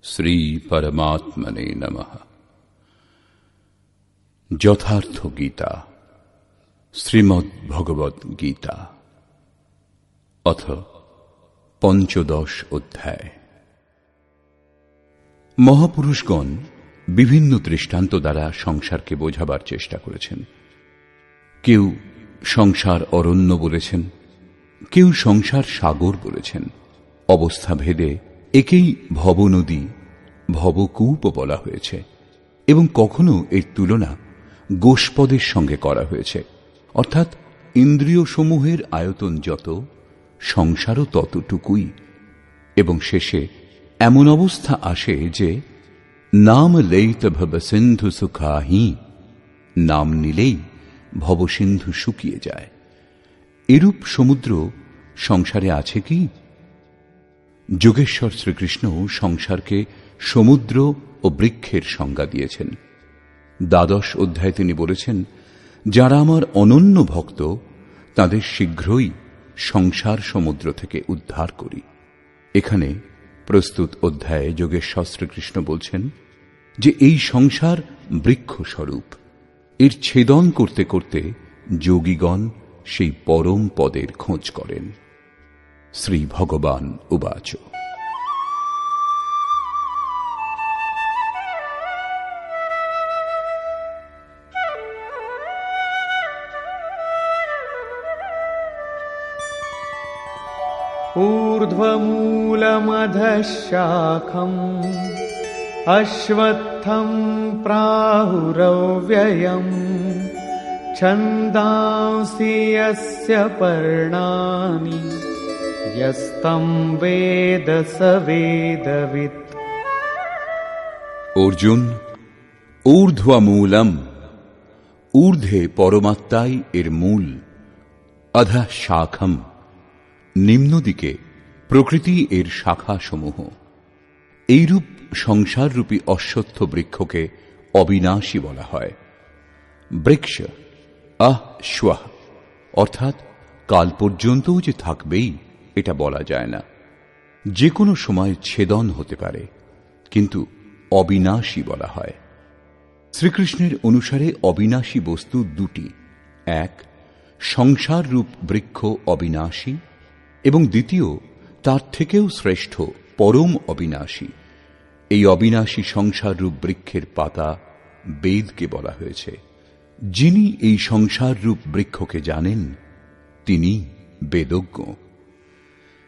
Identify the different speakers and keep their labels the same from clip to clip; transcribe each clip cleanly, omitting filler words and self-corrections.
Speaker 1: শ্রী পরমাত্মনে নমঃ। যথার্থ গীতা, শ্রীমদ্ ভগবদ গীতা, অথ পঞ্চদশ অধ্যায়। মহাপুরুষগণ বিভিন্ন দৃষ্টান্ত দ্বারা সংসারকে বোঝাবার চেষ্টা করেছেন। কেউ সংসার অরণ্য বলেছেন, কেউ সংসার সাগর বলেছেন। অবস্থা ভেদে একেই ভবনদী, ভবকূপ বলা হয়েছে এবং কখনো এর তুলনা গোষ্পদের সঙ্গে করা হয়েছে, অর্থাৎ ইন্দ্রিয় সমূহের আয়তন যত, সংসারও ততটুকুই। এবং শেষে এমন অবস্থা আসে যে নাম লইত ভবসিন্ধু সুখাহি, নাম নিলেই ভবসিন্ধু শুকিয়ে যায়। এরূপ সমুদ্র সংসারে আছে কি? যোগেশ্বর শ্রীকৃষ্ণ সংসারকে সমুদ্র ও বৃক্ষের সংজ্ঞা দিয়েছেন। দ্বাদশ অধ্যায়ে তিনি বলেছেন, যারা আমার অনন্য ভক্ত তাদের শীঘ্রই সংসার সমুদ্র থেকে উদ্ধার করি। এখানে প্রস্তুত অধ্যায়ে যোগেশ্বর শ্রীকৃষ্ণ বলছেন যে এই সংসার বৃক্ষস্বরূপ। এর ছেদন করতে করতে যোগীগণ সেই পরম পদের খোঁজ করেন। শ্রী ভগবান উবাচ।
Speaker 2: ঊর্ধ্বমূলমধঃ শাখम् অশ্বত্থম প্রাহুরব্যয়म् ছন্দাংসি যস্য পর্ণানি যস্তম বেদ স বেদবিৎ।
Speaker 1: অর্জুন, ঊর্ধ্বমূলম, ঊর্ধ্বে পরমাত্মাই এর মূল, অধঃ শাখম, নিম্নদিকে প্রকৃতি এর শাখাসমূহ। এইরূপ সংসাররূপী অশ্বত্থ বৃক্ষকে অবিনাশী বলা হয়। বৃক্ষ আশ্বাহ, অর্থাৎ কাল পর্যন্তও যে থাকবেই এটা বলা যায় না। যে কোনো সময় ছেদন হতে পারে, কিন্তু অবিনাশী বলা হয়। শ্রীকৃষ্ণের অনুসারে অবিনাশী বস্তু দুটি, এক সংসার রূপ বৃক্ষ অবিনাশী, এবং দ্বিতীয় তার থেকেও শ্রেষ্ঠ পরম অবিনাশী। এই অবিনাশী সংসার রূপ বৃক্ষের পাতা বেদকে বলা হয়েছে। যিনি এই সংসার রূপ বৃক্ষকে জানেন তিনি বেদজ্ঞ।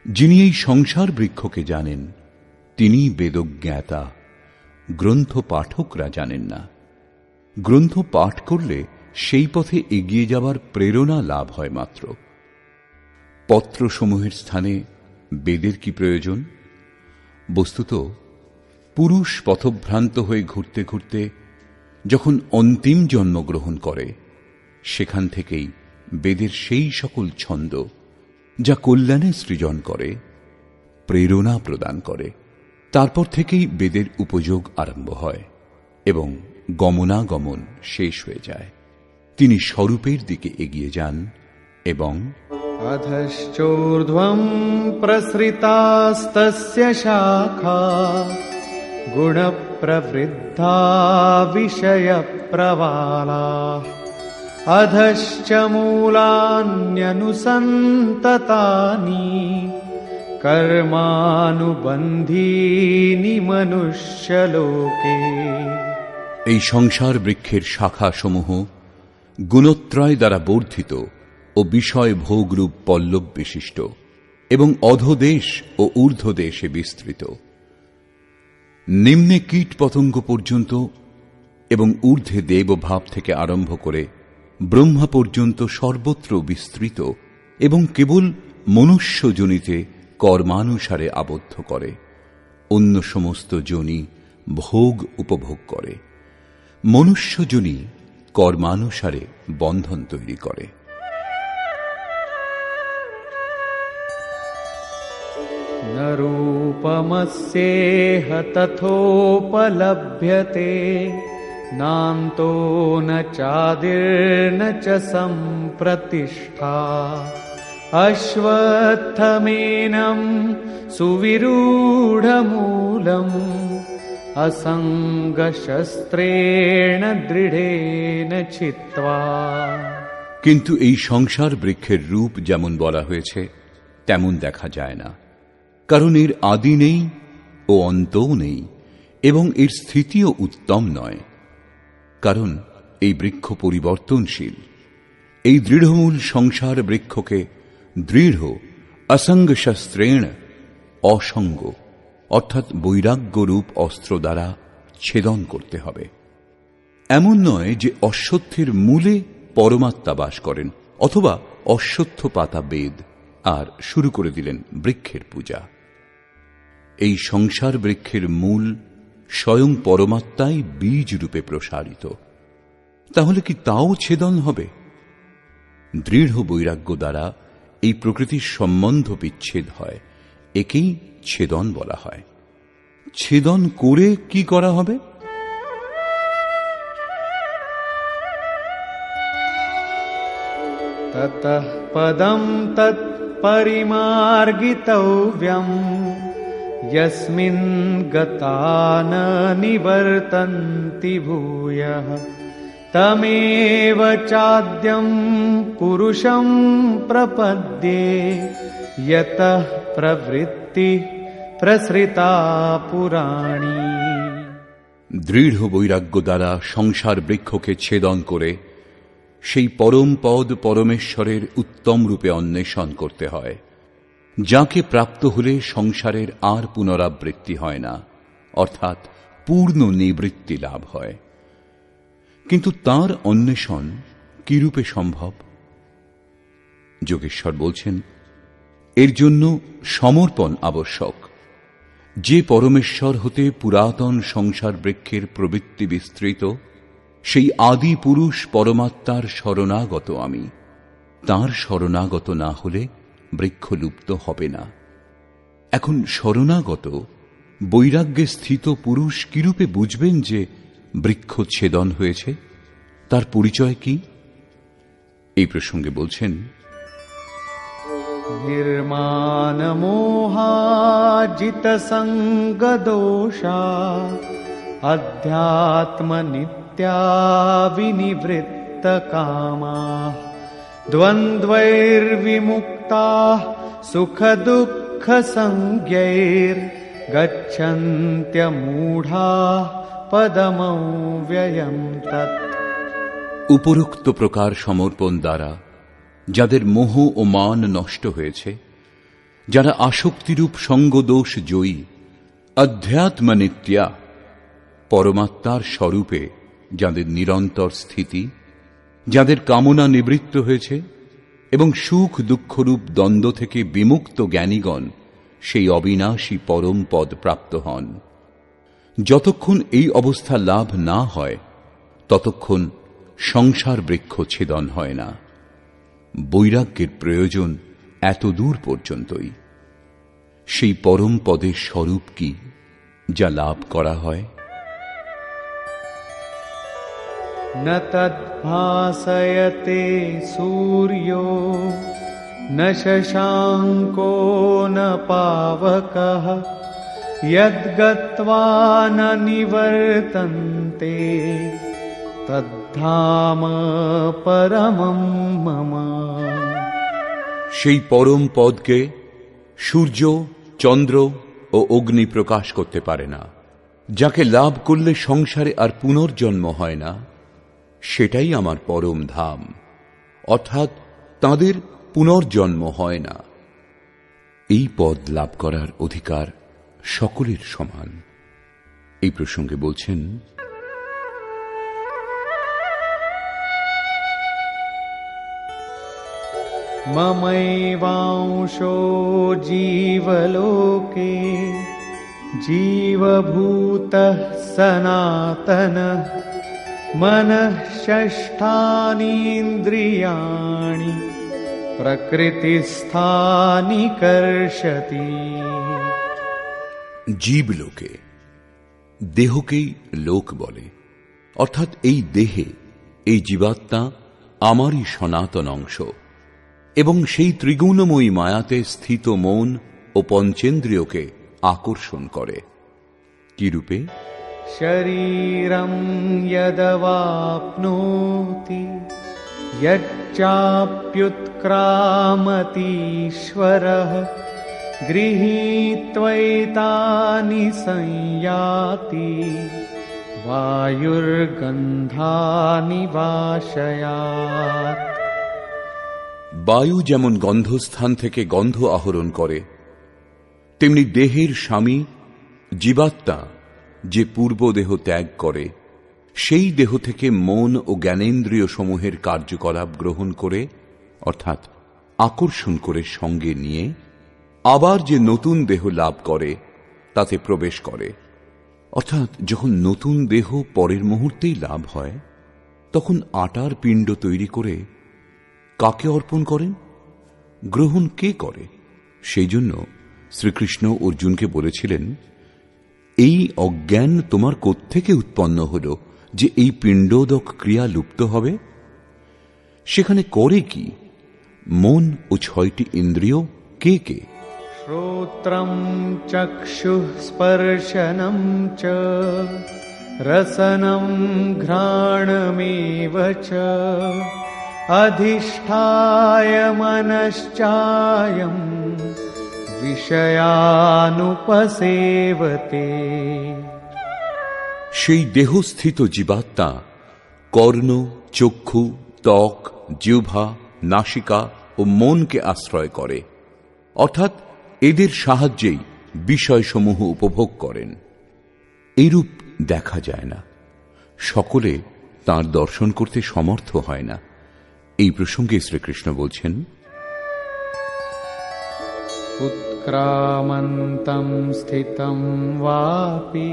Speaker 1: যিনি এই সংসার বৃক্ষকে জানেন তিনি বেদজ্ঞাতা। গ্রন্থ পাঠকরা জানেন না। গ্রন্থ পাঠ করলে সেই পথে এগিয়ে যাবার প্রেরণা লাভ হয় মাত্র। পত্রসমূহের স্থানে বেদের কি প্রয়োজন? বস্তুত পুরুষ পথভ্রান্ত হয়ে ঘুরতে ঘুরতে যখন অন্তিম জন্মগ্রহণ করে, সেখান থেকেই বেদের সেই সকল ছন্দ যা কল্যাণে সৃজন করে, প্রেরণা প্রদান করে, তারপর থেকেই বেদের উপযোগ আরম্ভ হয় এবং গমনাগমন শেষ হয়ে যায়। তিনি স্বরূপের দিকে এগিয়ে যান এবং
Speaker 2: অধশ্চোর্ধ্বং প্রসৃতাস্তস্য শাখা গুণপ্রবৃদ্ধা বিষয়প্রবালাঃ অধশ্চ মূলান্যনুসন্ততানি কর্মানুবন্ধীনি মনুষ্যলোকে।
Speaker 1: এই সংসার বৃক্ষের শাখাসমূহ গুণত্রয় দ্বারা বর্ধিত ও বিষয় ভোগরূপ পল্লব বিশিষ্ট এবং অধোদেশ ও ঊর্ধ্বদেশে বিস্তৃত। নিম্নে কীট পতঙ্গ পর্যন্ত এবং ঊর্ধ্বে দেবভাব থেকে আরম্ভ করে ব্রহ্মা পর্যন্ত সর্বত্র বিস্তৃত এবং কেবল মনুষ্য যোনিতে কর্মানুসারে আবদ্ধ করে। অন্য সমস্ত যোনি ভোগ উপভোগ করে। মনুষ্য যোনি কর্মানুসারে বন্ধন তৈরি করে।
Speaker 2: ন রূপমস্যেহ তথোপলভ্যতে নান্তো ন চাদির্ন চ সম্প্রতিষ্ঠা অশ্বত্থমেনং সুবিরূঢ়মূলম असङ्गशस्त्रेण दृढेन छित्त्वा।
Speaker 1: কিন্তু এই সংসার বৃক্ষের রূপ যেমন বলা হয়েছে তেমন দেখা যায় না, কারণ এর আদি নেই ও অন্তও নেই, এবং এর স্থিতিও উত্তম নয়, কারণ এই বৃক্ষ পরিবর্তনশীল। এই দৃঢ়মূল সংসার বৃক্ষকে দৃঢ় অসঙ্গ শস্ত্রেণ, অসঙ্গ অর্থাৎ বৈরাগ্যরূপ অস্ত্র দ্বারা ছেদন করতে হবে। এমন নয় যে অশ্বত্থের মূলে পরমাত্মা বাস করেন, অথবা অশ্বত্থ পাতা বেদ আর শুরু করে দিলেন বৃক্ষের পূজা। এই সংসার বৃক্ষের মূল স্বয়ং পরমাত্মাই বীজ রূপে প্রসারিত, তাহলে কি তাও ছেদন হবে? দৃঢ় বৈরাগ্য দ্বারা এই প্রকৃতির সম্বন্ধ বিচ্ছেদ হয়, একেই ছেদন বলা হয়। ছেদন করে কি করা হবে?
Speaker 2: ততঃ পদম তৎ পরিমার্গিতব্যম यस्मिन् गता न निवर्तन्ति भूयः तमेव चाद्यं पुरुषं प्रपद्ये यतः प्रवृत्ति प्रसृता पुराणी।
Speaker 1: দৃঢ় বৈরাগ্য দ্বারা সংসার বৃক্ষকে ছেদন করে সেই পরম পদ পরমেশ্বরের উত্তম রূপে অন্বেষণ করতে হয়, যাকে প্রাপ্ত হলে সংসারের আর পুনরাবৃত্তি হয় না, অর্থাৎ পূর্ণ নিবৃত্তি লাভ হয়। কিন্তু তার অন্বেষণ কিরূপে সম্ভব? যোগেশ্বর বলছেন, এর জন্য সমর্পণ আবশ্যক। যে পরমেশ্বর হতে পুরাতন সংসার বৃক্ষের প্রবৃত্তি বিস্তৃত, সেই আদি পুরুষ পরমাত্মার শরণাগত আমি। তাঁর শরণাগত না হলে বৃক্ষ লুপ্ত হবে না। এখন শরণাগত বৈরাগ্যে স্থিত পুরুষ কিরূপে বুঝবেন যে বৃক্ষ ছেদন হয়েছে? তার পরিচয় কি? এই প্রসঙ্গে বলছেন,
Speaker 2: निर्माण मोहाजित संग दोषा अध्यात्म नित्या विनिवृत्त कामा द्वन्द्वैर्विमुक्ता सुख दुःख संज्ञैर् गच्छन्त्यमूढा पदमव्ययं तत्।
Speaker 1: উপরোক্ত প্রকার সমর্পণ দ্বারা যাদের মোহ ও মান নষ্ট হয়েছে, যারা আসক্তিরূপ সঙ্গদোষ জয়ী, অধ্যাত্ম নিত্যা পরমাত্মার স্বরূপে যাদের নিরন্তর স্থিতি, যাদের কামনা নিবৃত্ত হয়েছে এবং সুখ দুঃখরূপ দ্বন্দ্ব থেকে বিমুক্ত জ্ঞানীগণ সেই অবিনাশী পরম পদ প্রাপ্ত হন। যতক্ষণ এই অবস্থা লাভ না হয় ততক্ষণ সংসার বৃক্ষ ছেদন হয় না। বৈরাগ্যের প্রয়োজন এত দূর পর্যন্তই। সেই পরম পদের স্বরূপ কি যা লাভ করা হয়?
Speaker 2: न तद्भासयते सूर्यो न शशाङ्को न पावकः यद्गत्वा न निवर्तन्ते तद्धाम परमं मम।
Speaker 1: সেই পরম পদকে সূর্য, চন্দ্র ও অগ্নি প্রকাশ করতে পারে না। যাকে লাভ করলে সংসারে আর পুনর্জন্ম হয় না, সেটাই আমার পরম ধাম, অর্থাৎ তাদের পুনর্জন্ম হয় না। এই পদ লাভ করার অধিকার সকলের সমান। এই প্রসঙ্গে বলছেন,
Speaker 2: ममैवांशो जीवलोके जीवभूतः सनातनः मनः षष्ठानीन्द्रियाणि प्रकृतिस्थानि कर्षति।
Speaker 1: জীবলোকে দেহকেই লোক বলে, অর্থাৎ এই দেহে এই জীবাত্মা আমারই সনাতন অংশ এবং সেই ত্রিগুণময়ী মায়াতে স্থিত মন ও পঞ্চেন্দ্রিয়কে আকর্ষণ করে। কি রূপে?
Speaker 2: शरीरं यदवाप्नोति यच्चाप्युत्क्रामतीश्वरः गृहीत्वैतानि संयाति वायुर्गन्धानि वाशयात्।
Speaker 1: বায়ু যেমন গন্ধস্থান থেকে গন্ধ আহরণ করে, তেমনি দেহের স্বামী জীবাত্মা যে পূর্ব দেহ ত্যাগ করে, সেই দেহ থেকে মন ও জ্ঞানেন্দ্রিয় সমূহের কার্যকলাপ গ্রহণ করে, অর্থাৎ আকর্ষণ করে সঙ্গে নিয়ে আবার যে নতুন দেহ লাভ করে তাতে প্রবেশ করে। অর্থাৎ যখন নতুন দেহ পরের মুহূর্তেই লাভ হয়, তখন আটার পিণ্ড তৈরি করে কাকে অর্পণ করেন? গ্রহণ কে করে? সেই জন্য শ্রীকৃষ্ণ অর্জুনকে বলেছিলেন, এই অজ্ঞান তোমার কোত্থেকে উৎপন্ন হল যে এই পিণ্ডোদক ক্রিয়া লুপ্ত হবে? সেখানে করে কি? মন ও 6টি ইন্দ্রিয় কে কে?
Speaker 2: श्रोत्रं चक्षुः स्पर्शनं च रसनं घ्राणमेव च अधिष्ठाय मनश्चायं विषयानुपसेवते।
Speaker 1: সেই দেহস্থিত জীবাত্মা কর্ণ, চক্ষু, ত্বক, জিহ্বা, নাসিকা ও মনকে আশ্রয় করে, অর্থাৎ এদের সাহায্যেই বিষয়সমূহ উপভোগ করেন। এইরূপ দেখা যায় না, সকলে তাঁর দর্শন করতে সমর্থ হয় না। এই প্রসঙ্গে শ্রীকৃষ্ণ বলছেন,
Speaker 2: उत्क्रामन्तं स्थितं वापि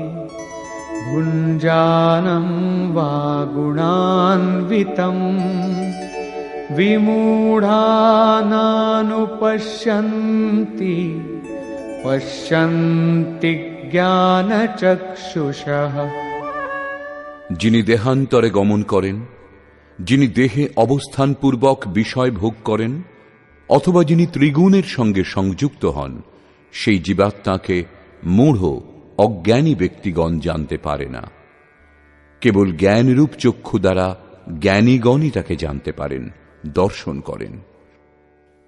Speaker 2: भुञ्जानं वा गुणान्वितं विमूढानानुपश्यन्ति पश्यन्ति ज्ञानचक्षुषः।
Speaker 1: যিনি দেহান্তরে গমন করেন, যিনি দেহে অবস্থানপূর্বক বিষয় ভোগ করেন, অথবা যিনি ত্রিগুণের সঙ্গে সংযুক্ত হন, সেই জীবাত্মাকে মূঢ় অজ্ঞানী ব্যক্তিগণ জানতে পারে না। কেবল জ্ঞানরূপ চক্ষু দ্বারা জ্ঞানীগণই তাকে জানতে পারেন, দর্শন করেন।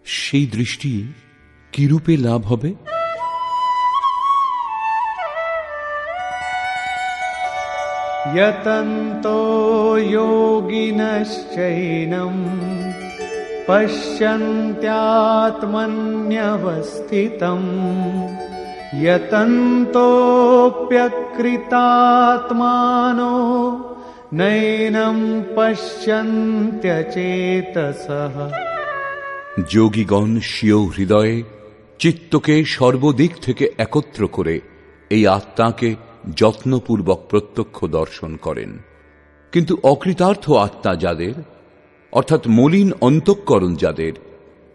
Speaker 1: সেই দৃষ্টি কিরূপে লাভ হবে?
Speaker 2: यतन्तो योगिनश्चैनं पश्यन्त्यात्मन्यवस्थितं यतन्तोऽप्यकृतात्मानो नैनं पश्यन्त्यचेतसः।
Speaker 1: যোগীগণ স্বীয় হৃদয়ে চিত্তকে সর্বদিক থেকে একত্র করে এই আত্মাকে যত্নপূর্বক প্রত্যক্ষ দর্শন করেন। কিন্তু অকৃতার্থ আত্মা যাদের, অর্থাৎ মলিন অন্তঃকরণ যাদের,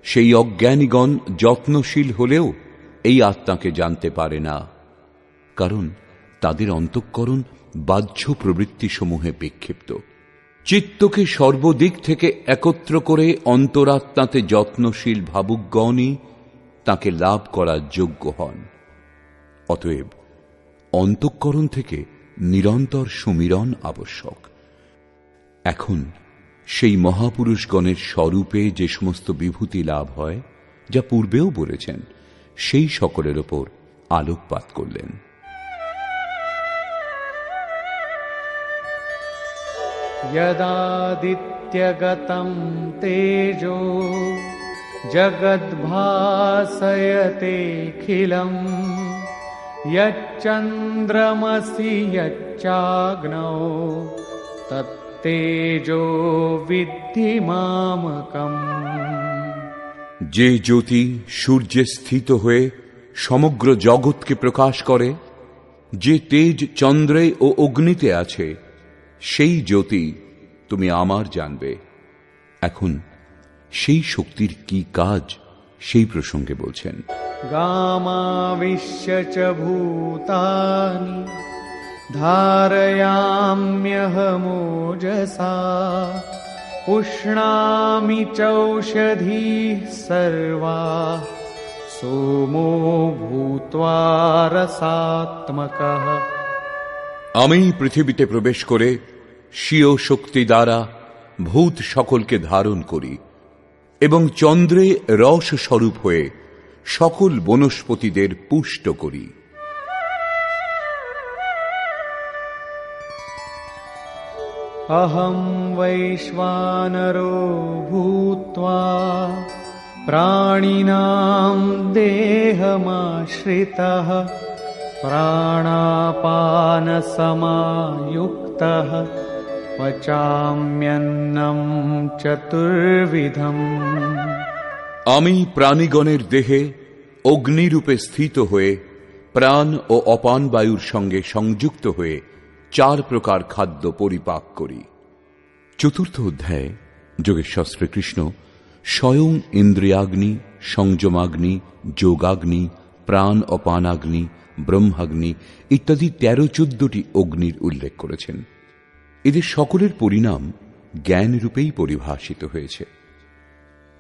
Speaker 1: সেই অজ্ঞানীগণ যত্নশীল হলেও এই আত্মাকে জানতে পারে না, কারণ তাদের অন্তঃকরণ বাহ্য প্রবৃত্তিসমূহে বিক্ষিপ্ত। চিত্তকে সর্বদিক থেকে একত্র করে অন্তরাত্মাতে যত্নশীল ভাবুকগণই তাকে লাভ করার যোগ্য হন। অতএব অন্তঃকরণ থেকে নিরন্তর সুমিরন আবশ্যক। এখন সেই মহাপুরুষগণের স্বরূপে যে সমস্ত বিভূতি লাভ হয়, যা পূর্বেও বলেছেন, সেই সকলের ওপর আলোকপাত করলেন।
Speaker 2: यदादित्यगतं तेजो जगद्भासयतेऽखिलम् यच्चन्द्रमसि यच्चाग्नौ तत्तेजो विद्धि मामकम्।
Speaker 1: যে জ্যোতি সূর্যে স্থিত হয়ে সমগ্র জগৎকে প্রকাশ করে, যে তেজ চন্দ্রে ও অগ্নিতে আছে, সেই জ্যোতি তুমি আমার জানবে। এখন সেই শক্তির কি কাজ, সেই প্রসঙ্গে বলছেন,
Speaker 2: गामाविश्य च भूतानि धारयाम्यहमोजसा पुष्णामि चौषधीः सर्वाः सोमो भूत्वा रसात्मकः।
Speaker 1: আমি পৃথিবীতে প্রবেশ করে স্বীয় শক্তি দ্বারা ভূত সকলকে ধারণ করি এবং চন্দ্রে রস স্বরূপ হয়ে সকল বনস্পতিদের পুষ্ট করি।
Speaker 2: अहं वैश्वानरो भूत्वा प्राणिनां देहमाश्रितः प्राणापानसमायुक्तः पचाम्यन्नं चतुर्विधम्।
Speaker 1: আমি প্রাণীগণের দেহে অগ্নিরূপে স্থিত হয়ে প্রাণ ও অপান বায়ুর সঙ্গে সংযুক্ত হয়ে 4 প্রকার খাদ্য পরিপাক করি। চতুর্থ অধ্যায়ে যোগেশ্বর শ্রীকৃষ্ণ স্বয়ং ইন্দ্রিয়াগ্নি, সংযমাগ্নি, যোগাগ্নি, প্রাণ অপানাগ্নি, ব্রহ্মাগ্নি ইত্যাদি 13-14টি অগ্নির উল্লেখ করেছেন। এদের সকলের পরিণাম জ্ঞান রূপেই পরিভাষিত হয়েছে।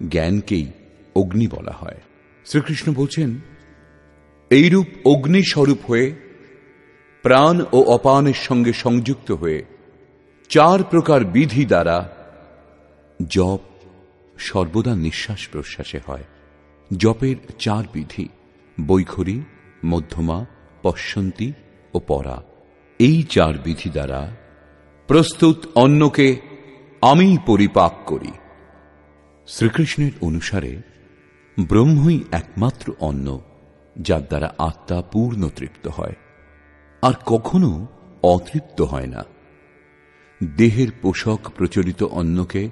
Speaker 1: জ্ঞানকেই অগ্নি বলা হয়। শ্রীকৃষ্ণ বলছেন, এইরূপ অগ্নিস্বরূপ হয়ে প্রাণ ও অপানের সঙ্গে সংযুক্ত হয়ে 4 প্রকার বিধি দ্বারা জপ সর্বদা নিঃশ্বাস প্রশ্বাসে হয়। জপের 4 বিধি বৈখরী, মধ্যমা, পশ্যন্তী ও পরা। এই 4 বিধি দ্বারা প্রস্তুত অন্নকে আমি পরিপাক করি। শ্রীকৃষ্ণের অনুসারে ব্রহ্মই একমাত্র অন্ন যার দ্বারা আত্মা পূর্ণ তৃপ্ত হয়, আর কখনো অতৃপ্ত হয় না। দেহের পোষক প্রচলিত অন্নকে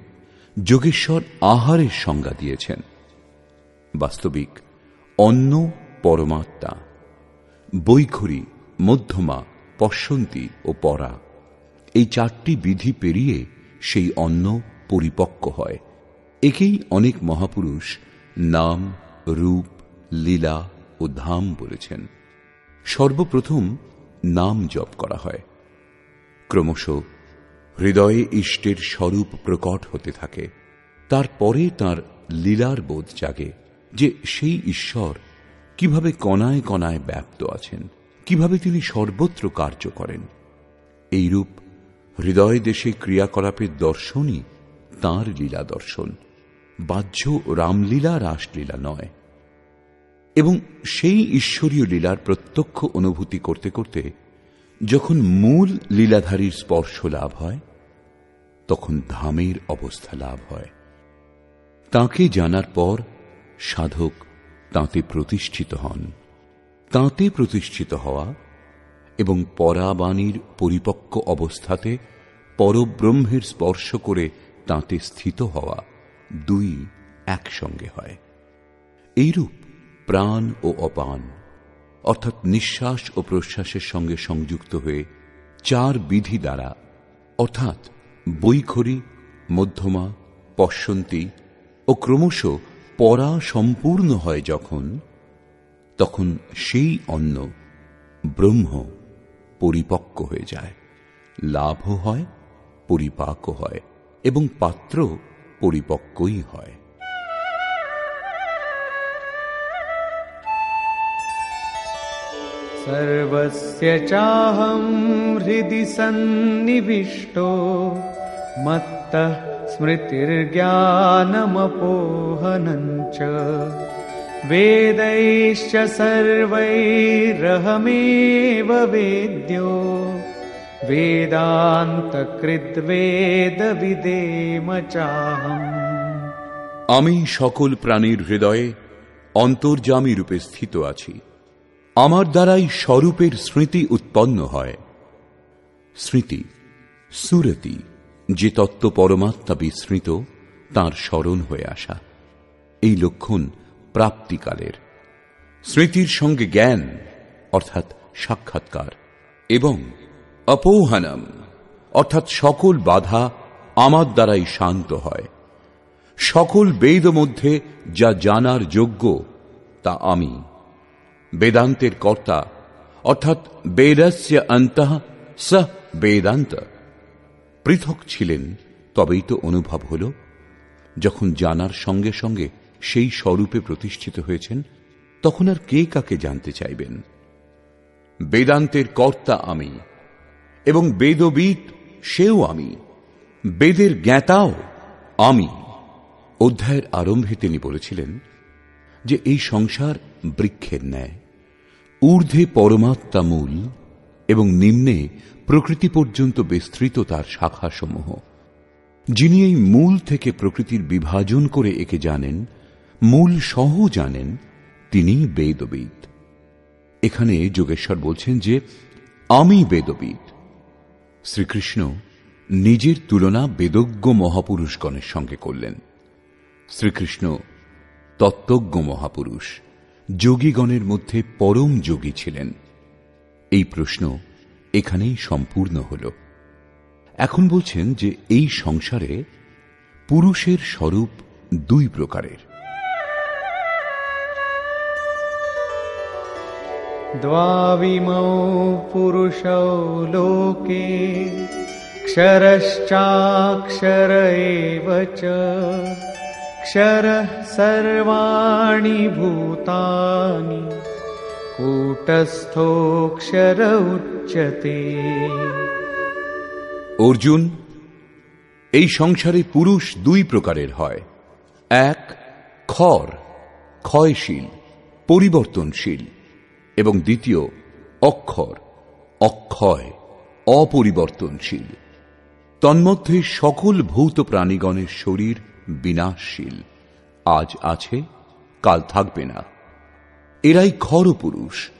Speaker 1: যোগেশ্বর আহারের সংজ্ঞা দিয়েছেন। বাস্তবিক অন্ন পরমাত্মা। বৈখরী, মধ্যমা, পশ্যন্তী ও পরা এই 4টি বিধি পেরিয়ে সেই অন্ন পরিপক্ক হয়। একেই অনেক মহাপুরুষ নাম, রূপ, লীলা ও ধাম বলেছেন। সর্বপ্রথম নাম জপ করা হয়। ক্রমশ হৃদয়ে ইষ্টের স্বরূপ প্রকট হতে থাকে। তারপরে তার লীলার বোধ জাগে যে সেই ঈশ্বর কিভাবে কণায় কণায় ব্যাপ্ত আছেন, কিভাবে তিনি সর্বত্র কার্য করেন। এইরূপ হৃদয় দেশে ক্রিয়াকলাপের দর্শনই তাঁর লীলা দর্শন, বাহ্য রামলীলা রাসলীলা নয়। এবং সেই ঈশ্বরীয় লীলার প্রত্যক্ষ অনুভূতি করতে করতে যখন মূল লীলাধারীর স্পর্শ লাভ হয়, তখন ধামের অবস্থা লাভ হয়। তাঁকে জানার পর সাধক তাঁতে প্রতিষ্ঠিত হন। তাঁতে প্রতিষ্ঠিত হওয়া এবং পরাবাণীর পরিপক্ক অবস্থাতে পরব্রহ্মের স্পর্শ করে তাঁতে স্থিত হওয়া, 2 একসঙ্গে হয়। এইরূপ প্রাণ ও অপান অর্থাৎ নিঃশ্বাস ও প্রশ্বাসের সঙ্গে সংযুক্ত হয়ে 4 বিধি দ্বারা অর্থাৎ বৈখরী, মধ্যমা, পশ্যন্তী ও ক্রমশ পরা সম্পূর্ণ হয় যখন, তখন সেই অন্ন ব্রহ্ম পরিপক্ক হয়ে যায়, লাভও হয়, পরিপাকও হয় এবং পাত্র পরিপক্কই হয়।
Speaker 2: सर्वस्य चाहं हृदि सन्निविष्टो मत्तः स्मृतिर्ज्ञानमपोहनं च वेदैश्च सर्वैरहमेव वेद्यो वेदान्तकृद्वेदविदेम चाहम्।
Speaker 1: আমি সকল প্রাণীর হৃদয়ে অন্তর্যামী রূপে স্থিত আছি। আমার দ্বারাই স্বরূপের স্মৃতি উৎপন্ন হয়। স্মৃতি সুরতি, যে তত্ত্ব পরমাত্মা বিস্মৃত তাঁর স্মরণ হয়ে আসা, এই লক্ষণ প্রাপ্তিকালের। স্মৃতির সঙ্গে জ্ঞান অর্থাৎ সাক্ষাৎকার এবং অপৌহানম অর্থাৎ সকল বাধা আমার দ্বারাই শান্ত হয়। সকল বেদ মধ্যে যা জানার যোগ্য তা আমি। বেদান্তের কর্তা অর্থাৎ বেদস্য অন্তঃ স বেদান্ত। পৃথক ছিলেন তবেই তো অনুভব হল। যখন জানার সঙ্গে সঙ্গে সেই স্বরূপে প্রতিষ্ঠিত হয়েছেন, তখন আর কে কাকে জানতে চাইবেন? বেদান্তের কর্তা আমি এবং বেদবিদ সেও আমি, বেদের জ্ঞাতাও আমি। অধ্যায়ের আরম্ভে তিনি বলেছিলেন যে এই সংসার বৃক্ষের ন্যায়, ঊর্ধ্বে পরমাত্মা মূল এবং নিম্নে প্রকৃতি পর্যন্ত বিস্তৃত তার শাখাসমূহ। যিনি এই মূল থেকে প্রকৃতির বিভাজন করে একে জানেন, মূল সহ জানেন, তিনি বেদবিদ। এখানে যোগেশ্বর বলছেন যে আমি বেদবিদ। শ্রীকৃষ্ণ নিজের তুলনা বেদজ্ঞ মহাপুরুষগণের সঙ্গে করলেন। শ্রীকৃষ্ণ তত্ত্বজ্ঞ মহাপুরুষ, যোগীগণের মধ্যে পরম যোগী ছিলেন। এই প্রশ্ন এখানেই সম্পূর্ণ হল। এখন বলছেন যে এই সংসারে পুরুষের স্বরূপ দুই প্রকারের।
Speaker 2: দ্বাবিমৌ পুরুষৌ লোকে ক্ষরশ্চাক্ষর এব চ ক্ষরঃ সর্বাণি ভূতানি কূটস্থোক্ষর উচ্যতে।
Speaker 1: অর্জুন, এই সংসারে পুরুষ দুই প্রকারের হয়। এক ক্ষর, ক্ষয়শীল, পরিবর্তনশীল, এবং দ্বিতীয় অক্ষর, অক্ষয়, অপরিবর্তনশীল। তন্মধ্যে সকল ভূত প্রাণীগণের শরীর বিনাশশীল, আজ আছে কাল থাকবে না। এরাই ক্ষর পুরুষ,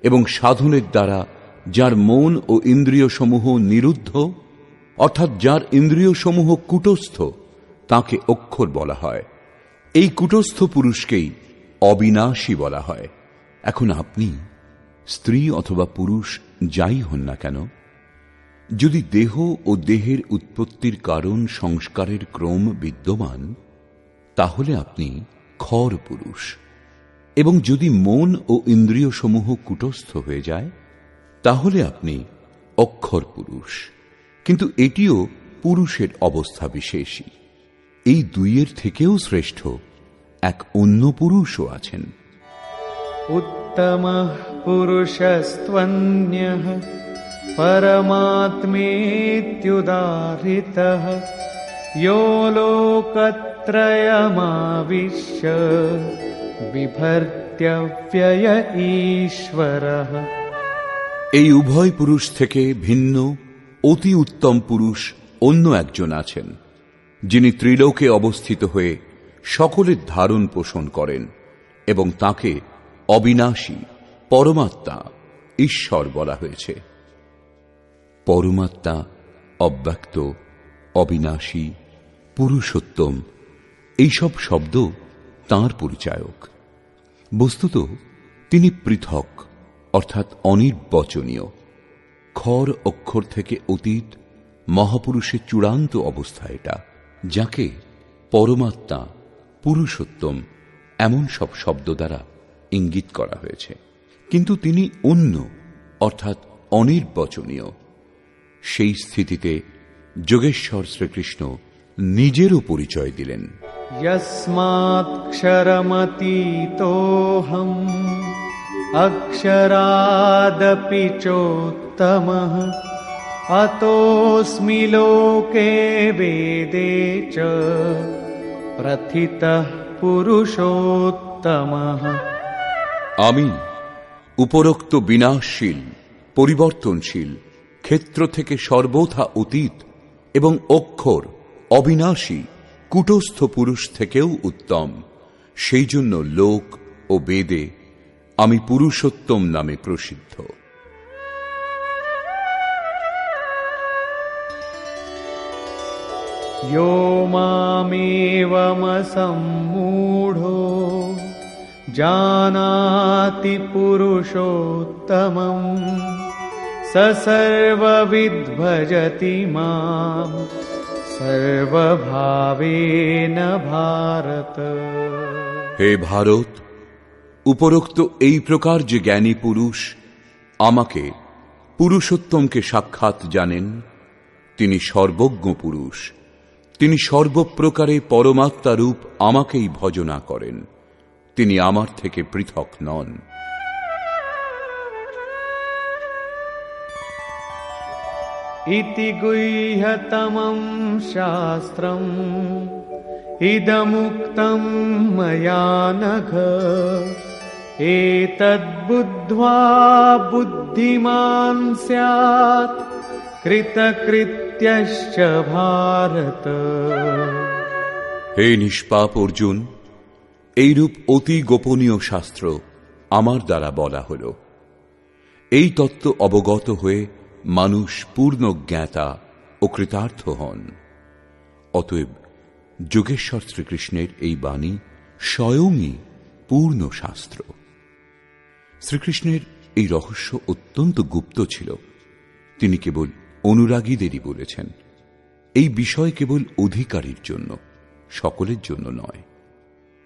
Speaker 1: এবং সাধনের দ্বারা যার মন ও ইন্দ্রিয় সমূহ নিরুদ্ধ, অর্থাৎ যার ইন্দ্রিয় সমূহ কূটস্থ, তাকে অক্ষর বলা হয়। এই কূটস্থ পুরুষকেই অবিনাশী বলা হয়। এখন আপনি স্ত্রী অথবা পুরুষ যাই হন না কেন, যদি দেহ ও দেহের উৎপত্তির কারণ সংস্কারের ক্রম বিদ্যমান, তাহলে আপনি ক্ষর পুরুষ। এবং যদি মন ও ইন্দ্রিয় সমূহ কূটস্থ হয়ে যায়, তাহলে আপনি অক্ষর পুরুষ। কিন্তু এটিও পুরুষের অবস্থা বিশেষই। এই দুইয়ের থেকেও শ্রেষ্ঠ এক অন্য পুরুষও আছেন।
Speaker 2: উত্তমঃ পুরুষস্ত্বন্যঃ পরমাত্মেত্যুদাহৃতঃ यो লোকত্রয়মাবিশ্য বিভর্ত্যব্যয় ঈশ্বরঃ।
Speaker 1: এই উভয় পুরুষ থেকে ভিন্ন অতি উত্তম পুরুষ অন্য একজন আছেন, যিনি ত্রিলোকে অবস্থিত হয়ে সকলের ধারণ পোষণ করেন, এবং তাকে অবিনাশী, পরমাত্মা, ঈশ্বর বলা হয়েছে। পরমাত্মা অব্যক্ত, অবিনাশী, পুরুষোত্তম, এইসব শব্দ তাঁর পরিচায়ক। বস্তুত তিনি পৃথক, অর্থাৎ অনির্বচনীয়। ক্ষর অক্ষর থেকে অতীত মহাপুরুষের চূড়ান্ত অবস্থা এটা, যাকে পরমাত্মা, পুরুষোত্তম এমন সব শব্দ দ্বারা ইঙ্গিত করা হয়েছে। কিন্তু তিনি অন্য, অর্থাৎ অনির্বচনীয়। সেই স্থিতিতে যোগেশ্বর শ্রীকৃষ্ণ নিজেরও পরিচয় দিলেন।
Speaker 2: यस्मात्क्षरमतीतोऽहम् अक्षरादपि चोत्तमः अतोऽस्मि लोके वेदे च प्रथितः पुरुषोत्तमः।
Speaker 1: আমি উপরোক্ত বিনাশশীল, পরিবর্তনশীল, ক্ষেত্র থেকে সর্বথা অতীত এবং অক্ষর, অবিনাশী, কূটস্থ পুরুষ থেকেও উত্তম। সেই জন্য লোক ও বেদে আমি পুরুষোত্তম নামে প্রসিদ্ধ।
Speaker 2: यो मामेवमसम्मूढो जानाति पुरुषोत्तमम् स सर्वविद् भजति माम् सर्वभावेन भारत।
Speaker 1: হে ভারত, উপরোক্ত এই প্রকার যে জ্ঞানী পুরুষ আমাকে, পুরুষোত্তমকে সাক্ষাৎ জানেন, তিনি সর্বজ্ঞ পুরুষ। তিনি সর্বপ্রকারে পরমাত্মা রূপ আমাকেই ভজনা করেন। তিনি আমার থেকে পৃথক নন।
Speaker 2: इति गुह्यतमं शास्त्रम् इदमुक्तं मया नघ एतद्बुद्ध्वा बुद्धिमान् स्यात् कृतकृत्यश्च भारत।
Speaker 1: হে নিষ্পাপ অর্জুন, এইরূপ অতি গোপনীয় শাস্ত্র আমার দ্বারা বলা হল। এই তত্ত্ব অবগত হয়ে মানুষ পূর্ণ জ্ঞাতা ও কৃতার্থ হন। অতএব যোগেশ্বর শ্রীকৃষ্ণের এই বাণী স্বয়ংই পূর্ণ শাস্ত্র। শ্রীকৃষ্ণের এই রহস্য অত্যন্ত গুপ্ত ছিল। তিনি কেবল অনুরাগীদেরই বলেছেন। এই বিষয় কেবল অধিকারীর জন্য, সকলের জন্য নয়।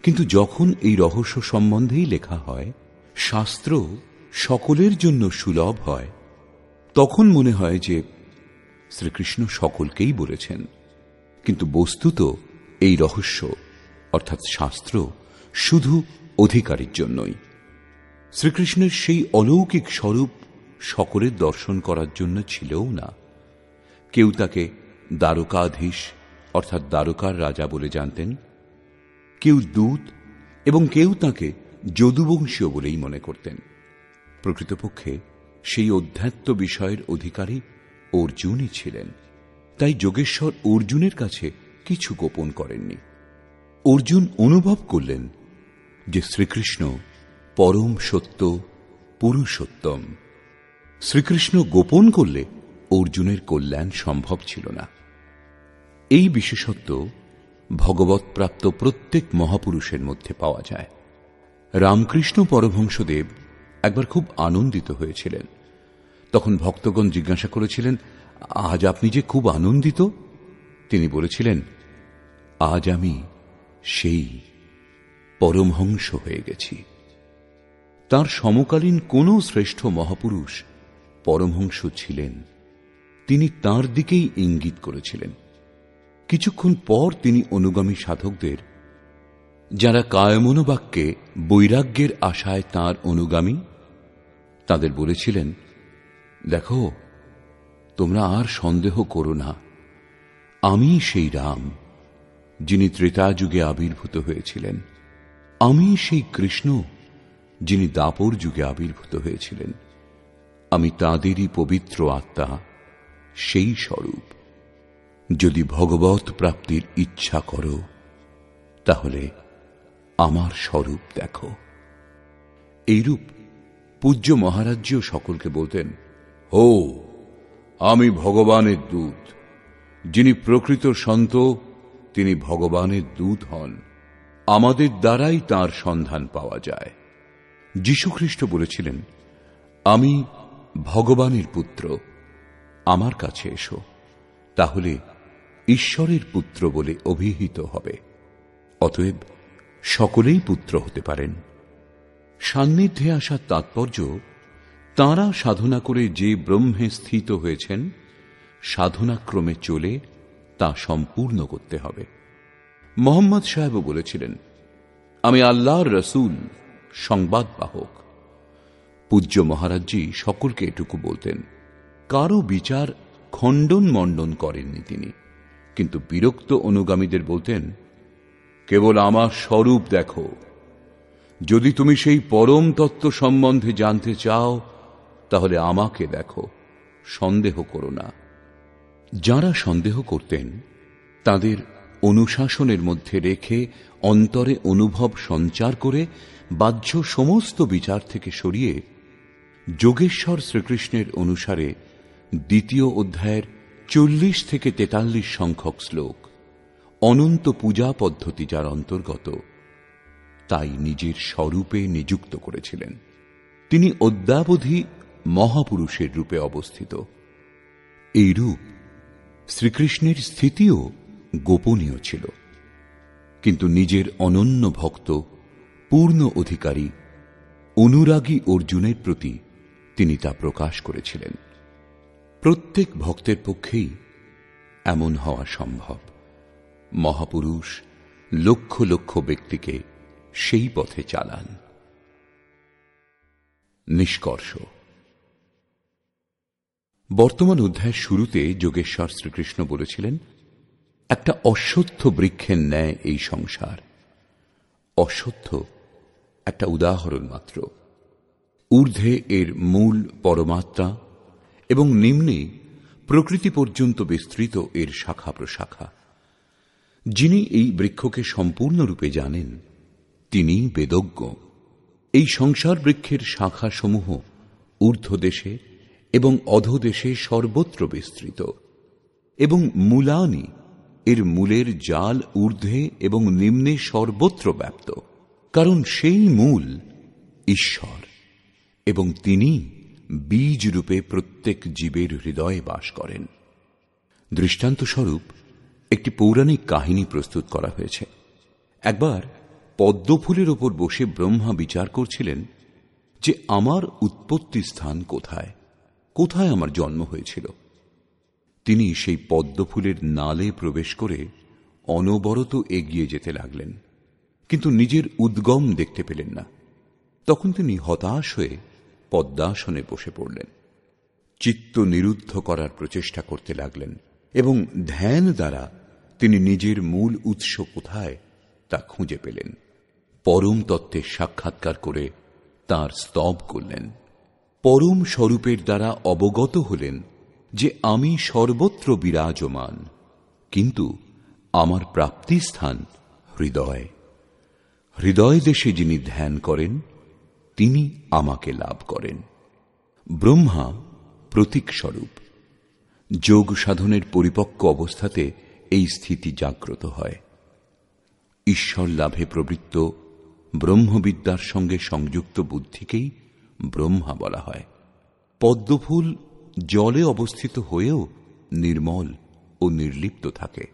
Speaker 1: কিন্তু যখন এই রহস্য সম্বন্ধেই লেখা হয়, শাস্ত্র সকলের জন্য সুলভ হয়, তখন মনে হয় যে শ্রীকৃষ্ণ সকলকেই বলেছেন। কিন্তু বস্তুত এই রহস্য অর্থাৎ শাস্ত্র শুধু অধিকারীর জন্যই। শ্রীকৃষ্ণের সেই অলৌকিক স্বরূপ সকলের দর্শন করার জন্য ছিলও না। কেউ তাকে দ্বারকাধীশ অর্থাৎ দ্বারকার রাজা বলে জানতেন, কেউ দূত এবং কেউ তাকে যদুবংশীয় বলেই মনে করতেন। প্রকৃতপক্ষে সেই অধ্যাত্ম বিষয়ের অধিকারী অর্জুনই ছিলেন। তাই যোগেশ্বর অর্জুনের কাছে কিছু গোপন করেননি। অর্জুন অনুভব করলেন যে শ্রীকৃষ্ণ পরম সত্য, পুরুষোত্তম। শ্রীকৃষ্ণ গোপন করলে অর্জুনের কল্যাণ সম্ভব ছিল না। এই বিশেষত্ব ভগবৎ প্রাপ্ত প্রত্যেক মহাপুরুষের মধ্যে পাওয়া যায়। রামকৃষ্ণ পরমহংসদেব একবার খুব আনন্দিত হয়েছিলেন। তখন ভক্তগণ জিজ্ঞাসা করেছিলেন, আজ আপনি যে খুব আনন্দিত? তিনি বলেছিলেন, আজ আমি সেই পরমহংস হয়ে গেছি। তার সমকালীন কোন শ্রেষ্ঠ মহাপুরুষ পরমহংস ছিলেন, তিনি তার দিকেই ইঙ্গিত করেছিলেন। কিছুক্ষণ পর তিনি অনুগামী সাধকদের, যারা কায়মনোবাক্যে বৈরাগ্যের আশায় তাঁর অনুগামী, তাদের বলেছিলেন, দেখো, তোমরা আর সন্দেহ করো না, আমি সেই রাম যিনি ত্রেতাযুগে আবির্ভূত হয়েছিলেন। আমি সেই কৃষ্ণ যিনি দাপর যুগে আবির্ভূত হয়েছিলেন। আমি তাঁদেরই পবিত্র আত্মা, সেই স্বরূপ। যদি ভগবৎ প্রাপ্তির ইচ্ছা করো, তাহলে আমার স্বরূপ দেখো। এইরূপ পূজ্য মহারাজজিও সকলকে বলতেন, হো, আমি ভগবানের দূত। যিনি প্রকৃত সন্ত, তিনি ভগবানের দূত হন। আমাদের দ্বারাই তাঁর সন্ধান পাওয়া যায়। যীশুখ্রিস্ট বলেছিলেন, আমি ভগবানের পুত্র, আমার কাছে এসো, তাহলে ঈশ্বরের পুত্র বলে অভিহিত হবে। অতএব সকলেই পুত্র হতে পারেন। সান্নিধ্যে আসার তাৎপর্য, তাঁরা সাধনা করে যে ব্রহ্মে স্থিত হয়েছেন, সাধনাক্রমে চলে তা সম্পূর্ণ করতে হবে। মোহাম্মদ সাহেবও বলেছিলেন, আমি আল্লাহর রসুল, সংবাদ বাহক। পূজ্য মহারাজজি সকলকে এটুকু বলতেন। কারো বিচার খণ্ডন মণ্ডন করেননি তিনি, কিন্তু বিরক্ত অনুগামীদের বলতেন, কেবল আমার স্বরূপ দেখো। যদি তুমি সেই পরম তত্ত্ব সম্বন্ধে জানতে চাও, তাহলে আমাকে দেখো, সন্দেহ করো না। যারা সন্দেহ করতেন, তাদের অনুশাসনের মধ্যে রেখে অন্তরে অনুভব সঞ্চার করে বাহ্য সমস্ত বিচার থেকে সরিয়ে যোগেশ্বর শ্রীকৃষ্ণের অনুসারে দ্বিতীয় অধ্যায়ের 40 থেকে 43 সংখ্যক শ্লোক, অনন্ত পূজা পদ্ধতি যার অন্তর্গত, তাই নিজের স্বরূপে নিযুক্ত করেছিলেন। তিনি অদ্যাবধি মহাপুরুষের রূপে অবস্থিত। এই রূপ শ্রীকৃষ্ণের স্থিতিও গোপনীয় ছিল, কিন্তু নিজের অনন্য ভক্ত, পূর্ণ অধিকারী, অনুরাগী অর্জুনের প্রতি তিনি তা প্রকাশ করেছিলেন। প্রত্যেক ভক্তের পক্ষেই এমন হওয়া সম্ভব। মহাপুরুষ লক্ষ লক্ষ ব্যক্তিকে সেই পথে চালান। নিষ্কর্ষ, বর্তমান অধ্যায়ের শুরুতে যোগেশ্বর শ্রীকৃষ্ণ বলেছিলেন, একটা অশ্বত্থ বৃক্ষের ন্যায় এই সংসার। অশ্বত্থ একটা উদাহরণ মাত্র। ঊর্ধ্বে এর মূল পরমাত্মা এবং নিম্নে প্রকৃতি পর্যন্ত বিস্তৃত এর শাখা প্রশাখা। যিনি এই বৃক্ষকে সম্পূর্ণরূপে জানেন তিনি বেদজ্ঞ। এই সংসার বৃক্ষের শাখাসমূহ ঊর্ধ্বদেশে এবং অধোদেশে সর্বত্র বিস্তৃত, এবং মূলানি এর মূলের জাল ঊর্ধ্বে এবং নিম্নে সর্বত্র ব্যাপ্ত, কারণ সেই মূল ঈশ্বর এবং তিনি বীজ রূপে প্রত্যেক জীবের হৃদয়ে বাস করেন। দৃষ্টান্তস্বরূপ একটি পৌরাণিক কাহিনী প্রস্তুত করা হয়েছে। একবার পদ্মফুলের ওপর বসে ব্রহ্মা বিচার করছিলেন যে আমার উৎপত্তি স্থান কোথায়, কোথায় আমার জন্ম হয়েছিল। তিনি সেই পদ্মফুলের নালে প্রবেশ করে অনবরত এগিয়ে যেতে লাগলেন, কিন্তু নিজের উদ্গম দেখতে পেলেন না। তখন তিনি হতাশ হয়ে পদ্মাসনে বসে পড়লেন। চিত্ত নিরুদ্ধ করার প্রচেষ্টা করতে লাগলেন এবং ধ্যান দ্বারা তিনি নিজের মূল উৎস কোথায় তা খুঁজে পেলেন। পরম তত্ত্বের সাক্ষাৎকার করে তাঁর স্তব করলেন। পরম স্বরূপের দ্বারা অবগত হলেন যে আমি সর্বত্র বিরাজমান, কিন্তু আমার প্রাপ্তিস্থান হৃদয়। হৃদয় দেশে যিনি ধ্যান করেন তিনি আমাকে লাভ করেন। ব্রহ্মা প্রতীক স্বরূপ। যোগ সাধনের পরিপক্ক অবস্থাতে এই স্থিতি জাগ্রত হয়। ঈশ্বর লাভে প্রবৃত্ত ব্রহ্মবিদ্যার সঙ্গে সংযুক্ত বুদ্ধিকেই ব্রহ্মা বলা হয়। পদ্মফুল জলে অবস্থিত হয়েও নির্মল ও নির্লিপ্ত থাকে।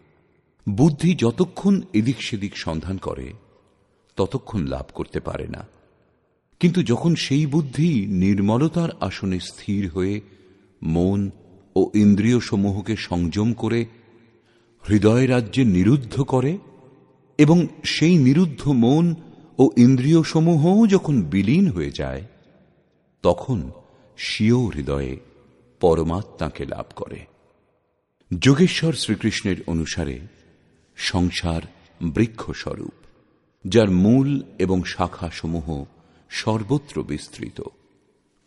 Speaker 1: বুদ্ধি যতক্ষণ এদিক সেদিক সন্ধান করে ততক্ষণ লাভ করতে পারে না, কিন্তু যখন সেই বুদ্ধি নির্মলতার আসনে স্থির হয়ে মন ও ইন্দ্রিয় সমূহকে সংযম করে হৃদয় রাজ্যে নিরুদ্ধ করে এবং সেই নিরুদ্ধ মন ও ইন্দ্রিয় সমূহ যখন বিলীন হয়ে যায়, তখন স্বীয় হৃদয়ে পরমাত্মাকে লাভ করে। যোগেশ্বর শ্রীকৃষ্ণের অনুসারে সংসার বৃক্ষস্বরূপ, যার মূল এবং শাখাসমূহ সর্বত্র বিস্তৃত।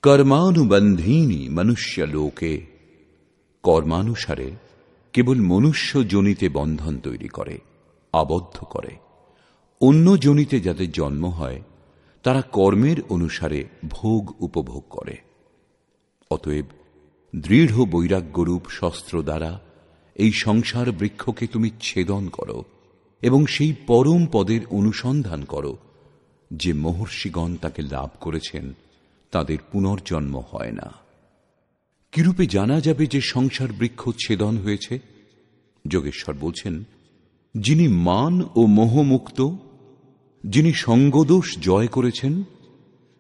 Speaker 1: কর্মানুবন্ধীনি মনুষ্য লোকে, কর্মানুসারে কেবল মনুষ্য যোনিতে বন্ধন তৈরি করে, আবদ্ধ করে। অন্য যোনিতে যাদের জন্ম হয় তারা কর্মের অনুসারে ভোগ উপভোগ করে। অতএব দৃঢ় বৈরাগ্যরূপ শস্ত্র দ্বারা এই সংসার বৃক্ষকে তুমি ছেদন করো এবং সেই পরম পদের অনুসন্ধান করো যে মহর্ষিগণ তাকে লাভ করেছেন, তাদের পুনর্জন্ম হয় না। কিরূপে জানা যাবে যে সংসার বৃক্ষ ছেদন হয়েছে? যোগেশ্বর বলছেন, যিনি মান ও মোহমুক্ত, যিনি সঙ্গদোষ জয় করেছেন,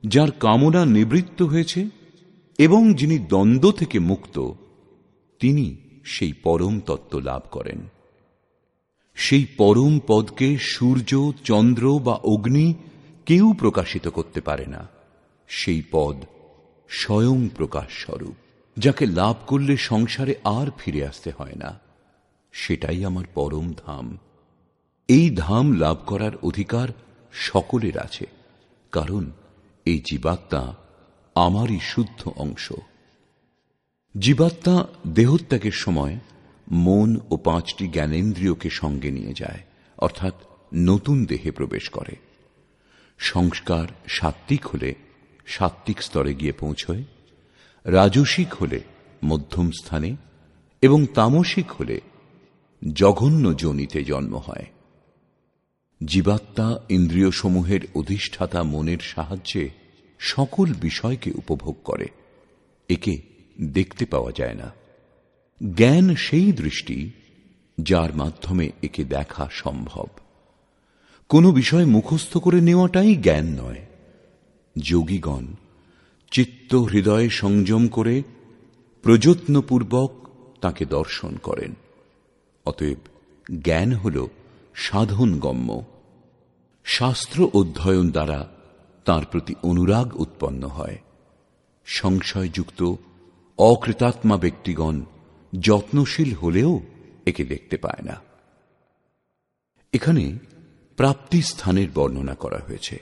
Speaker 1: যার কামনা নিবৃত্ত হয়েছে এবং যিনি দ্বন্দ্ব থেকে মুক্ত, তিনি সেই পরম তত্ত্ব লাভ করেন। সেই পরম পদকে সূর্য, চন্দ্র বা অগ্নি কেউ প্রকাশিত করতে পারে না। সেই পদ স্বয়ং প্রকাশ স্বরূপ, যাকে লাভ করলে সংসারে আর ফিরে আসতে হয় না। সেটাই আমার পরম ধাম। এই ধাম লাভ করার অধিকার সকলের আছে, কারণ এই জীবাত্মা আমারই শুদ্ধ অংশ। জীবাত্মা দেহত্যাগের সময় মন ও 5টি জ্ঞানেন্দ্রিয়কে সঙ্গে নিয়ে যায়, অর্থাৎ নতুন দেহে প্রবেশ করে। সংস্কার সাত্ত্বিক হলে সাত্ত্বিক স্তরে গিয়ে পৌঁছয়, রাজসিক হলে মধ্যম স্থানে এবং তামসিক হলে জঘন্য যোনিতে জন্ম হয়। জীবাত্মা ইন্দ্রিয় সমূহের অধিষ্ঠাতা মনের সাহায্যে সকল বিষয়কে উপভোগ করে। একে দেখতে পাওয়া যায় না। জ্ঞান সেই দৃষ্টি যার মাধ্যমে একে দেখা সম্ভব। কোনো বিষয় মুখস্থ করে নেওয়াটাই জ্ঞান নয়। যোগীগণ চিত্ত হৃদয়ে সংযম করে প্রযত্নপূর্বক তাকে দর্শন করেন। অতএব জ্ঞান হল সাধনগম্য। শাস্ত্র অধ্যয়ন দ্বারা তার প্রতি অনুরাগ উৎপন্ন হয়। সংশয়যুক্ত অকৃতাত্মা ব্যক্তিগণ যত্নশীল হলেও একে দেখতে পায় না। এখানে প্রাপ্তি স্থানের বর্ণনা করা হয়েছে।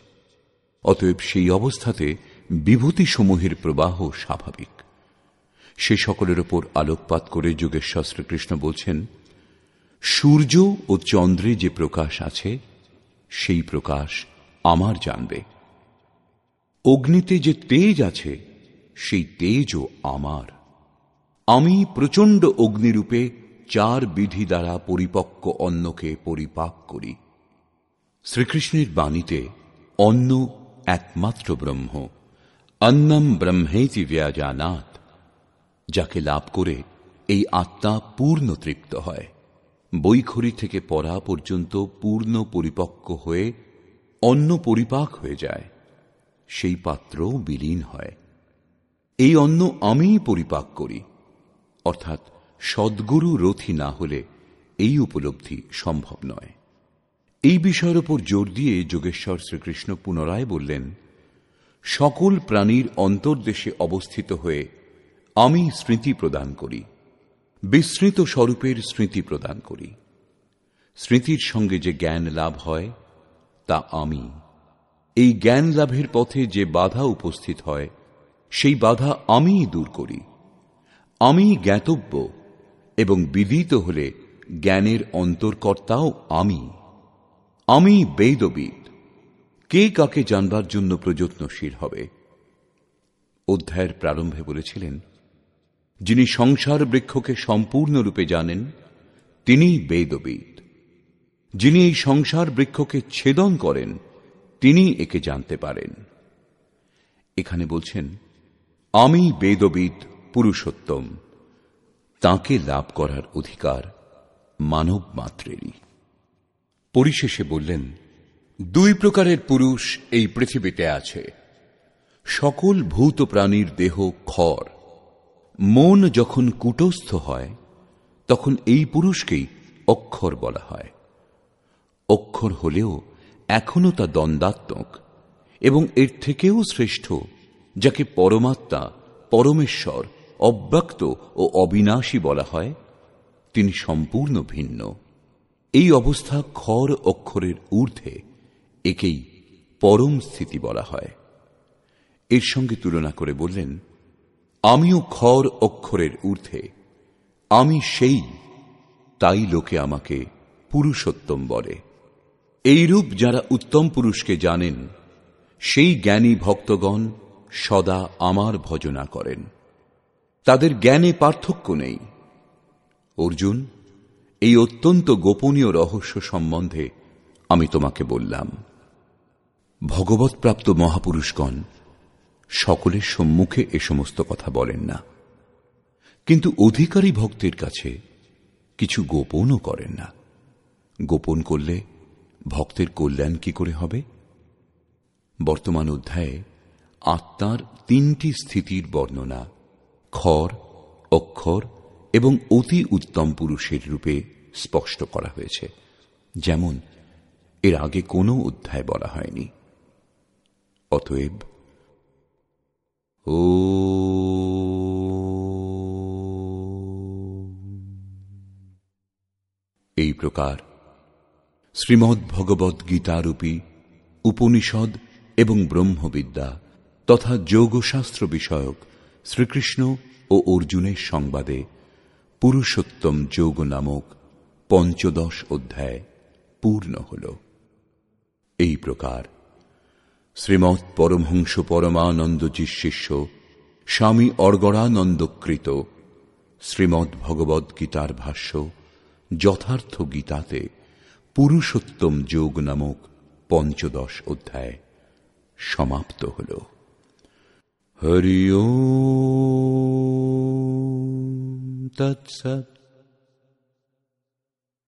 Speaker 1: অতএব সেই অবস্থাতে বিভূতিসমূহের প্রবাহ স্বাভাবিক। সে সকলের ওপর আলোকপাত করে যোগেশ্বর শ্রীকৃষ্ণ বলছেন, সূর্য ও চন্দ্রে যে প্রকাশ আছে সেই প্রকাশ আমার জানবে। অগ্নিতে যে তেজ আছে সেই তেজও আমার। আমি প্রচণ্ড অগ্নিরূপে 4 বিধি দ্বারা পরিপক্ক অন্নকে পরিপাক করি। শ্রীকৃষ্ণের বাণীতে অন্ন একমাত্র ব্রহ্ম, অন্নম ব্রহ্মেতি ব্যজানাৎ, যাকে লাভ করে এই আত্মা পূর্ণ তৃপ্ত হয়। বৈখরি থেকে পরা পর্যন্ত পূর্ণ পরিপক্ক হয়ে অন্ন পরিপাক হয়ে যায়, সেই পাত্র বিলীন হয়। এই অন্ন আমিই পরিপাক করি, অর্থাৎ সদ্গুরু রথী না হলে এই উপলব্ধি সম্ভব নয়। এই বিষয়ের উপর জোর দিয়ে যোগেশ্বর শ্রীকৃষ্ণ পুনরায় বললেন, সকল প্রাণীর অন্তর্দেশে অবস্থিত হয়ে আমি স্মৃতি প্রদান করি, বিস্মৃত স্বরূপের স্মৃতি প্রদান করি। স্মৃতির সঙ্গে যে জ্ঞান লাভ হয় তা আমি। এই জ্ঞান লাভের পথে যে বাধা উপস্থিত হয় সেই বাধা আমিই দূর করি। আমি জ্ঞাতব্য এবং বিদিত হলে জ্ঞানের অন্তর্কর্তাও আমি। আমি বেদবিদ। কে কাকে জানবার জন্য প্রযত্নশীল হবে? অধ্যায়ের প্রারম্ভে বলেছিলেন, যিনি সংসার বৃক্ষকে সম্পূর্ণরূপে জানেন তিনিই বেদবিদ। যিনি এই সংসার বৃক্ষকে ছেদন করেন তিনি একে জানতে পারেন। এখানে বলছেন, আমি বেদবিদ পুরুষোত্তম, তাঁকে লাভ করার অধিকার মানব মাত্রেরই। পরিশেষে বললেন, 2 প্রকারের পুরুষ এই পৃথিবীতে আছে। সকল ভূত প্রাণীর দেহ খড়। মন যখন কূটস্থ হয় তখন এই পুরুষকেই অক্ষর বলা হয়। অক্ষর হলেও এখনো তা দ্বন্দ্বাত্মক এবং এর থেকেও শ্রেষ্ঠ, যাকে পরমাত্মা, পরমেশ্বর, অব্যক্ত ও অবিনাশী বলা হয়, তিনি সম্পূর্ণ ভিন্ন। এই অবস্থা খর অক্ষরের ঊর্ধ্বে, একেই পরম স্থিতি বলা হয়। এর সঙ্গে তুলনা করে বললেন, আমিও খর অক্ষরের ঊর্ধ্বে, আমি সেই, তাই লোকে আমাকে পুরুষোত্তম বলে। এইরূপ যারা উত্তম পুরুষকে জানেন সেই জ্ঞানী ভক্তগণ সদা আমার ভজনা করেন। তাদের জ্ঞানে পার্থক্য নেই। অর্জুন, এই অত্যন্ত গোপনীয় রহস্য সম্বন্ধে আমি তোমাকে বললাম। ভগবৎ প্রাপ্ত মহাপুরুষগণ সকলের সম্মুখে এ সমস্ত কথা বলেন না, কিন্তু অধিকারী ভক্তের কাছে কিছু গোপনও করেন না। গোপন করলে ভক্তের কল্যাণ কি করে হবে? বর্তমান অধ্যায়ে আত্মার 3টি স্থিতির বর্ণনা খর, অক্ষর এবং অতি উত্তম পুরুষের রূপে স্পষ্ট করা হয়েছে, যেমন এর আগে কোনো অধ্যায় বলা হয়নি। অতএব এই প্রকার শ্রীমদ্ ভগবদ্ গীতারূপী উপনিষদ এবং ব্রহ্মবিদ্যা তথা যোগশাস্ত্র বিষয়ক শ্রীকৃষ্ণ ও অর্জুনের সংবাদে পুরুষোত্তম যোগ নামক 15 অধ্যায় পূর্ণ হল। এই প্রকার শ্রীমৎ পরমহংস পরমানন্দজির শিষ্য স্বামী অর্গড়ানন্দকৃত শ্রীমদ্ ভগবদ্ গীতার ভাষ্য যথার্থ গীতাতে পুরুষোত্তম যোগ নামক 15 অধ্যায় সমাপ্ত হল। হরি ওম তৎসৎ।